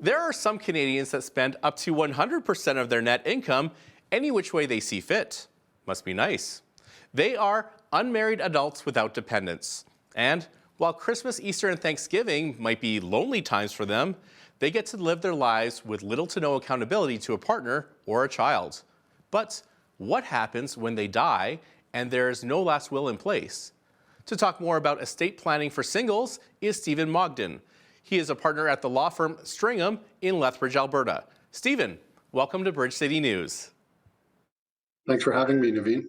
There are some Canadians that spend up to 100% of their net income any which way they see fit. Must be nice. They are unmarried adults without dependents. And while Christmas, Easter, and Thanksgiving might be lonely times for them, they get to live their lives with little to no accountability to a partner or a child. But what happens when they die and there is no last will in place? To talk more about estate planning for singles is Stephen Mogdan. He is a partner at the law firm Stringham in Lethbridge, Alberta. Stephen, welcome to Bridge City News. Thanks for having me, Naveen.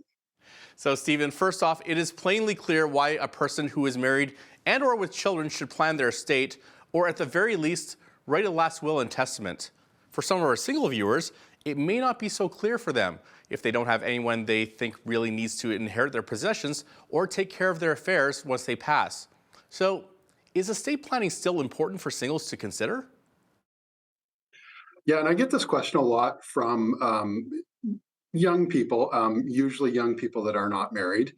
So Stephen, first off, it is plainly clear why a person who is married and or with children should plan their estate, or at the very least, write a last will and testament. For some of our single viewers, it may not be so clear for them if they don't have anyone they think really needs to inherit their possessions or take care of their affairs once they pass. So is estate planning still important for singles to consider? Yeah, and I get this question a lot from young people, usually young people that are not married,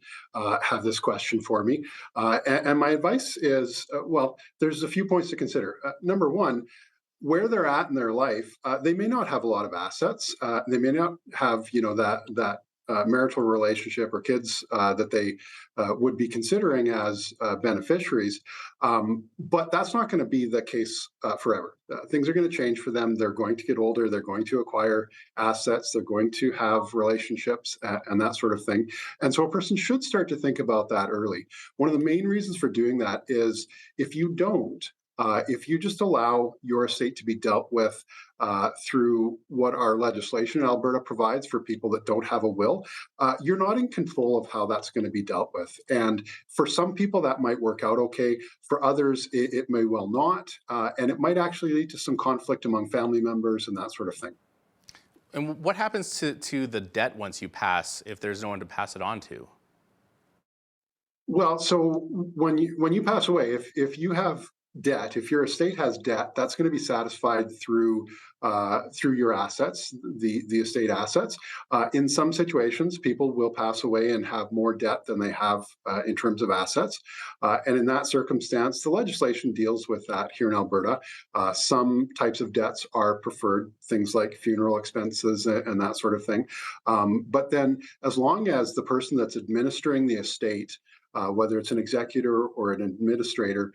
have this question for me. And my advice is, well, there's a few points to consider. Number one, where they're at in their life, they may not have a lot of assets. They may not have, that marital relationship or kids that they would be considering as beneficiaries. But that's not going to be the case forever. Things are going to change for them. They're going to get older. They're going to acquire assets. They're going to have relationships and that sort of thing. And so a person should start to think about that early. One of the main reasons for doing that is if you don't, if you just allow your estate to be dealt with through what our legislation in Alberta provides for people that don't have a will, you're not in control of how that's going to be dealt with. And for some people, that might work out okay. For others, it may well not. And it might actually lead to some conflict among family members and that sort of thing. And what happens to the debt once you pass if there's no one to pass it on to? Well, so when you pass away, if you have debt, if your estate has debt, that's going to be satisfied through your assets, the estate assets. In some situations, people will pass away and have more debt than they have in terms of assets. And in that circumstance, the legislation deals with that here in Alberta. Some types of debts are preferred, things like funeral expenses and that sort of thing. But then as long as the person that's administering the estate, whether it's an executor or an administrator,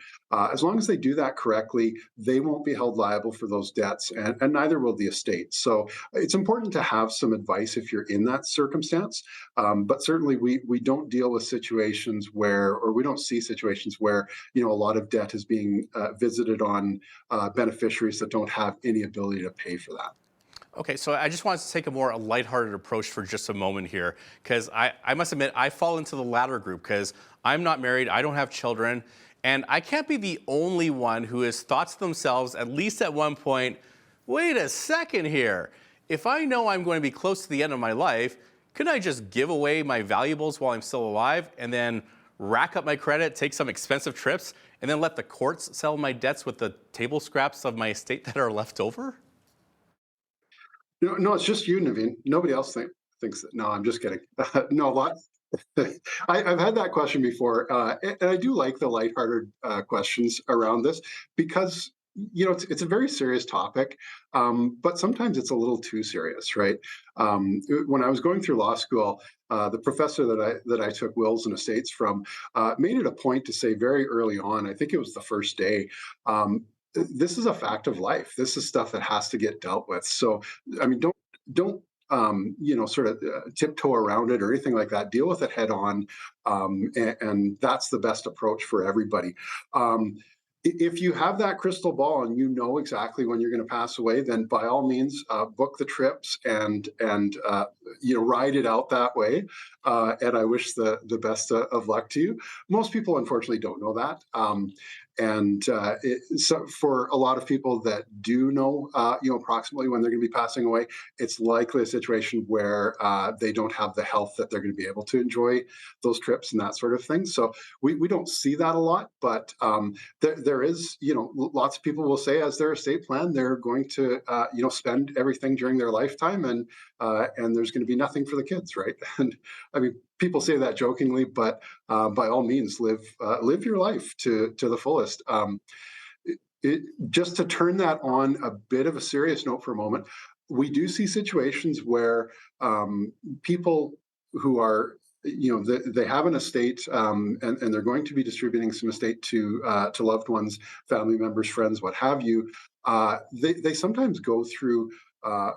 as long as they do that correctly, they won't be held liable for those debts, and neither will the estate. So it's important to have some advice if you're in that circumstance. But certainly we don't deal with situations where, or we don't see situations where, a lot of debt is being visited on beneficiaries that don't have any ability to pay for that. Okay, so I just wanted to take a more lighthearted approach for just a moment here, because I must admit, I fall into the latter group because I'm not married, I don't have children, and I can't be the only one who has thought to themselves, at least at one point, wait a second here. If I know I'm going to be close to the end of my life, couldn't I just give away my valuables while I'm still alive and then rack up my credit, take some expensive trips, and then let the courts settle my debts with the table scraps of my estate that are left over? No, it's just you, Naveen. Nobody else thinks that. No, I'm just kidding. No, a lot. I've had that question before, and I do like the lighthearted questions around this because it's a very serious topic, but sometimes it's a little too serious, right? When I was going through law school, the professor that I took wills and estates from made it a point to say very early on, I think it was the first day. This is a fact of life. This is stuff that has to get dealt with. So, I mean, don't sort of tiptoe around it or anything like that. Deal with it head on, and that's the best approach for everybody. If you have that crystal ball and you know exactly when you're going to pass away, then by all means book the trips and ride it out that way. And I wish the best of luck to you. Most people, unfortunately, don't know that. So for a lot of people that do know, approximately when they're going to be passing away, it's likely a situation where they don't have the health that they're going to be able to enjoy those trips and that sort of thing. So we don't see that a lot, but there is, lots of people will say as their estate plan, they're going to, spend everything during their lifetime, and there's going to be nothing for the kids, right? And I mean, people say that jokingly, but by all means, live your life to the fullest. Just to turn that on a bit of a serious note for a moment, we do see situations where people who are, they have an estate, and they're going to be distributing some estate to loved ones, family members, friends, what have you. They sometimes go through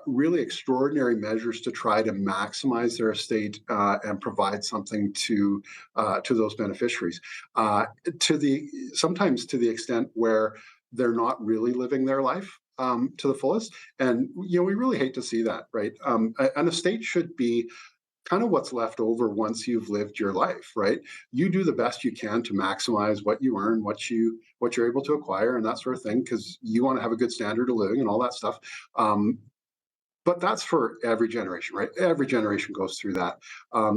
really extraordinary measures to try to maximize their estate and provide something to those beneficiaries. To the Sometimes to the extent where they're not really living their life to the fullest, and we really hate to see that, right? An estate should be kind of what's left over once you've lived your life, right? You do the best you can to maximize what you earn, what you're able to acquire, and that sort of thing, because you want to have a good standard of living and all that stuff. But that's for every generation, right? Every generation goes through that.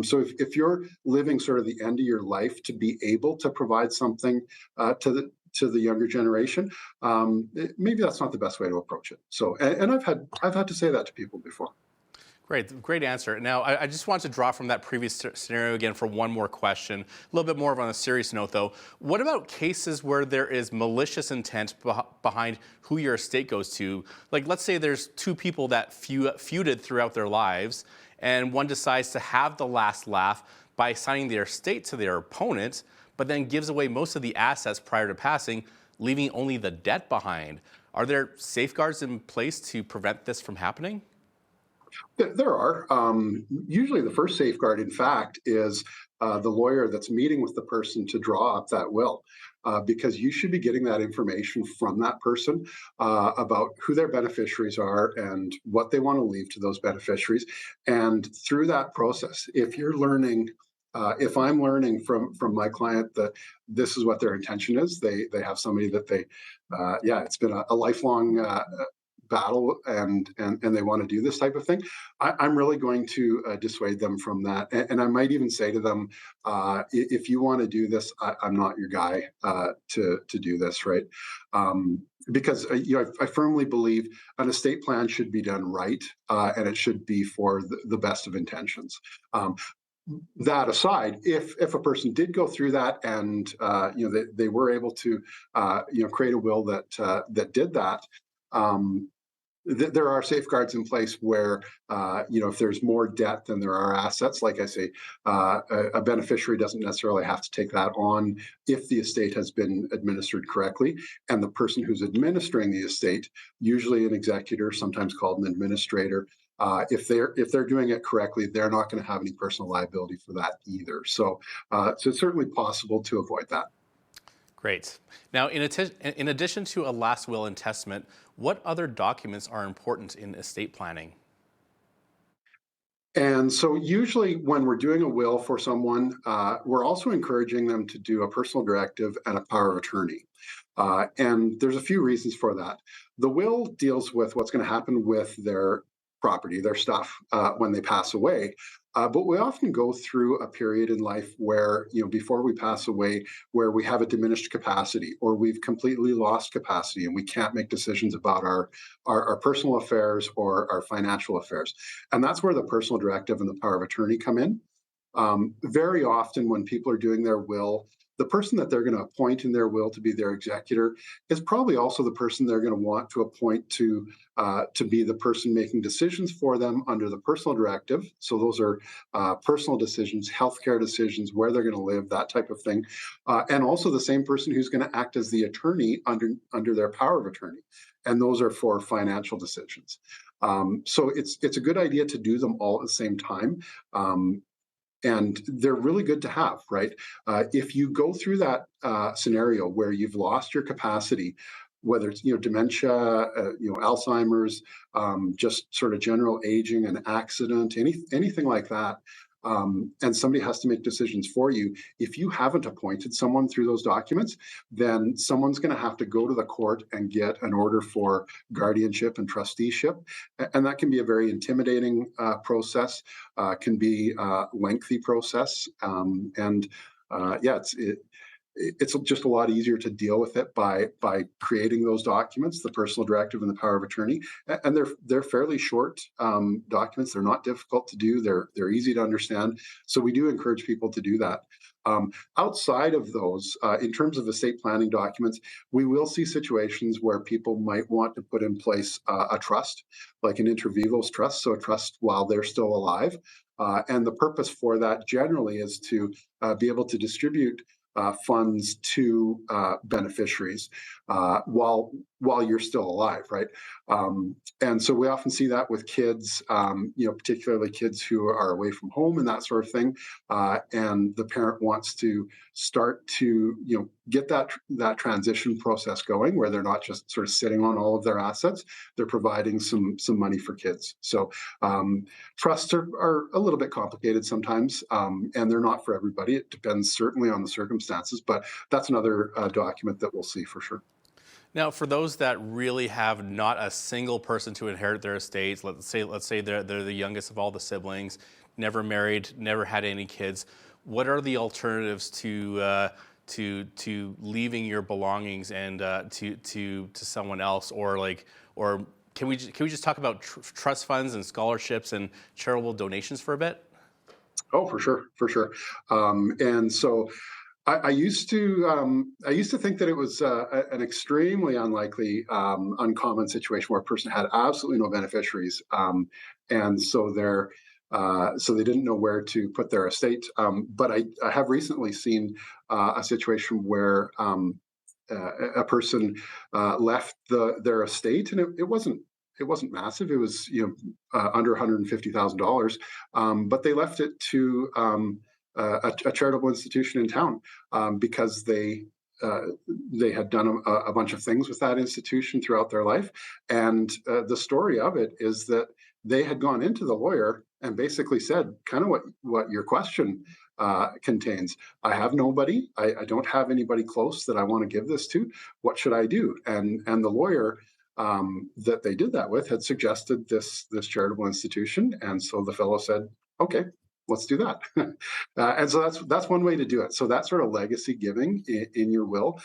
So if you're living sort of the end of your life to be able to provide something to the younger generation, maybe that's not the best way to approach it. So, and I've had to say that to people before. Great answer. Now, I just want to draw from that previous scenario again for one more question. A little bit more of on a serious note, though. What about cases where there is malicious intent behind who your estate goes to? Like, let's say there's two people that feuded throughout their lives, and one decides to have the last laugh by assigning their estate to their opponent, but then gives away most of the assets prior to passing, leaving only the debt behind. Are there safeguards in place to prevent this from happening? There are. Usually, the first safeguard, in fact, is the lawyer that's meeting with the person to draw up that will, because you should be getting that information from that person about who their beneficiaries are and what they want to leave to those beneficiaries. And through that process, if I'm learning from my client that this is what their intention is, they have somebody that it's been a lifelong battle, and they want to do this type of thing, I'm really going to dissuade them from that. And I might even say to them, if you want to do this, I'm not your guy to do this, right? Because I firmly believe an estate plan should be done right, and it should be for the best of intentions. That aside, if a person did go through that and they were able to create a will that did that, um, there are safeguards in place where, if there's more debt than there are assets, like I say, a beneficiary doesn't necessarily have to take that on if the estate has been administered correctly. And the person who's administering the estate, usually an executor, sometimes called an administrator, if they're doing it correctly, they're not going to have any personal liability for that either. So it's certainly possible to avoid that. Great. Now, in addition to a last will and testament, what other documents are important in estate planning? And so, usually, when we're doing a will for someone, we're also encouraging them to do a personal directive and a power of attorney. And there's a few reasons for that. The will deals with what's going to happen with their property, their stuff, when they pass away. But we often go through a period in life where, before we pass away, where we have a diminished capacity or we've completely lost capacity and we can't make decisions about our personal affairs or our financial affairs. And that's where the personal directive and the power of attorney come in. Very often, when people are doing their will, the person that they're going to appoint in their will to be their executor is probably also the person they're going to want to appoint to be the person making decisions for them under the personal directive. So those are personal decisions, healthcare decisions, where they're going to live, that type of thing, and also the same person who's going to act as the attorney under their power of attorney, and those are for financial decisions. So it's a good idea to do them all at the same time. And they're really good to have, right? If you go through that scenario where you've lost your capacity, whether it's dementia, Alzheimer's, just sort of general aging, an accident, anything like that, and somebody has to make decisions for you. If you haven't appointed someone through those documents, then someone's going to have to go to the court and get an order for guardianship and trusteeship, and that can be a very intimidating process. Can be a lengthy process, and yeah, it's just a lot easier to deal with it by creating those documents, the personal directive and the power of attorney, and they're fairly short documents. They're not difficult to do. They're easy to understand. So we do encourage people to do that. Outside of those, in terms of estate planning documents, we will see situations where people might want to put in place a trust, like an inter vivos trust, so a trust while they're still alive. And the purpose for that generally is to be able to distribute funds to beneficiaries while you're still alive, right? And so we often see that with kids, particularly kids who are away from home and that sort of thing. And the parent wants to start to, get that transition process going, where they're not just sort of sitting on all of their assets. They're providing some money for kids. So trusts are a little bit complicated sometimes, and they're not for everybody. It depends certainly on the circumstances, but that's another document that we'll see for sure. Now, for those that really have not a single person to inherit their estates, let's say they're the youngest of all the siblings, never married, never had any kids, what are the alternatives to leaving your belongings and to someone else, or can we just talk about trust funds and scholarships and charitable donations for a bit? Oh, for sure, for sure. And so I used to think that it was an extremely unlikely, uncommon situation where a person had absolutely no beneficiaries, and so they didn't know where to put their estate. But I have recently seen a situation where a person left their estate, and it wasn't massive. It was under $150,000, but they left it to a charitable institution in town, because they had done a bunch of things with that institution throughout their life. And the story of it is that they had gone into the lawyer and basically said kind of what your question contains. I have nobody. I don't have anybody close that I want to give this to. What should I do? And the lawyer that they did that with had suggested this charitable institution, and so the fellow said, "Okay, let's do that." And so that's one way to do it. So that sort of legacy giving in your will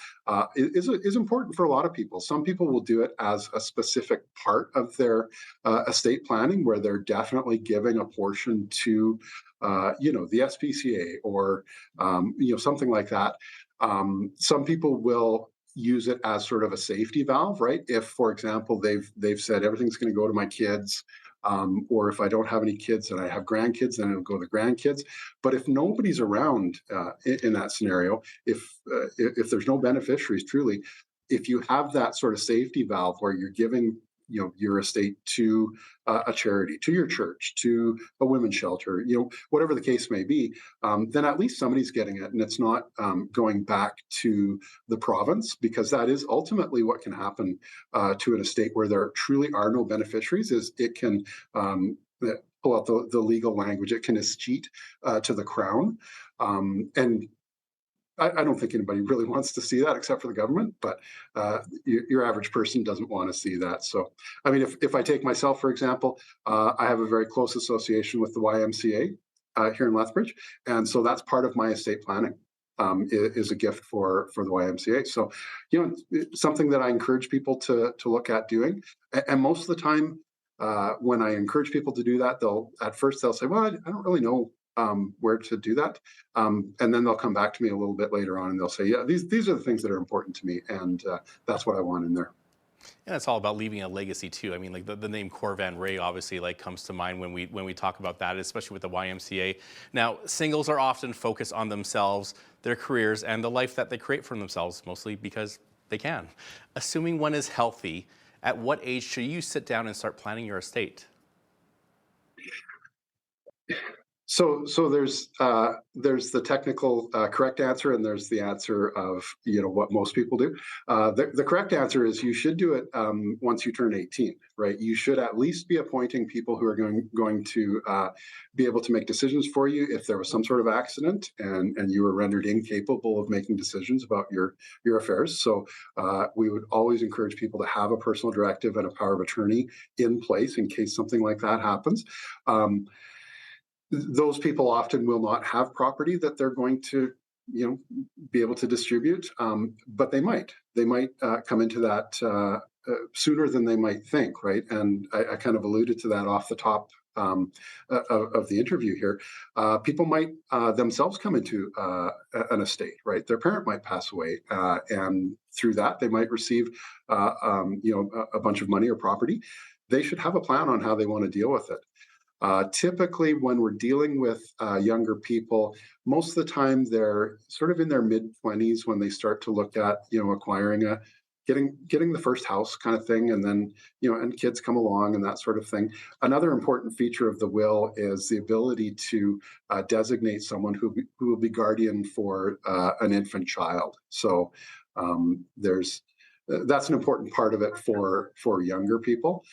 is important for a lot of people. Some people will do it as a specific part of their estate planning, where they're definitely giving a portion to, the SPCA or, something like that. Some people will use it as sort of a safety valve, right? If, for example, they've said everything's going to go to my kids, or if I don't have any kids and I have grandkids, then it'll go to the grandkids. But if nobody's around in that scenario, if there's no beneficiaries, truly, if you have that sort of safety valve where you're giving your estate to a charity, to your church, to a women's shelter, whatever the case may be, then at least somebody's getting it, and it's not going back to the province, because that is ultimately what can happen to an estate where there truly are no beneficiaries. Is it can pull out the legal language, it can escheat to the Crown, and I don't think anybody really wants to see that except for the government, but your average person doesn't want to see that. So, I mean, if I take myself, for example, I have a very close association with the YMCA here in Lethbridge, and so that's part of my estate planning, is a gift for the YMCA. So, it's something that I encourage people to look at doing. And most of the time, when I encourage people to do that, they'll say, "Well, I don't really know where to do that," and then they'll come back to me a little bit later on and they'll say, "Yeah, these are the things that are important to me, and that's what I want in there." And it's all about leaving a legacy too. I mean, like the name Cor Van Ray obviously comes to mind when we talk about that, especially with the YMCA. Now, singles are often focused on themselves, their careers, and the life that they create for themselves, mostly because they can. Assuming one is healthy, at what age should you sit down and start planning your estate? So there's the technical correct answer, and there's the answer of what most people do. The correct answer is you should do it once you turn 18, right? You should at least be appointing people who are going to be able to make decisions for you if there was some sort of accident and you were rendered incapable of making decisions about your affairs. So we would always encourage people to have a personal directive and a power of attorney in place in case something like that happens. Those people often will not have property that they're going to be able to distribute, but they might come into that sooner than they might think, right? And I kind of alluded to that off the top of the interview here. People might themselves come into an estate, right? Their parent might pass away, and through that they might receive, a bunch of money or property. They should have a plan on how they want to deal with it. Typically, when we're dealing with younger people, most of the time they're sort of in their mid-20s when they start to look at, acquiring getting the first house kind of thing, and then, and kids come along and that sort of thing. Another important feature of the will is the ability to designate someone who will be guardian for an infant child. So that's an important part of it for younger people.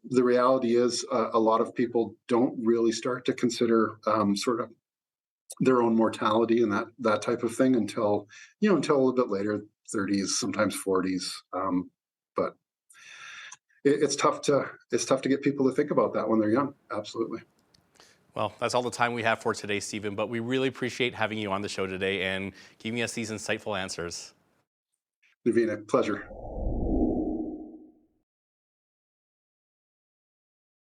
The reality is a lot of people don't really start to consider sort of their own mortality and that type of thing until a little bit later, 30s, sometimes 40s. But it's tough to get people to think about that when they're young. Absolutely. Well, that's all the time we have for today, Stephen, but we really appreciate having you on the show today and giving us these insightful answers. Navina, pleasure.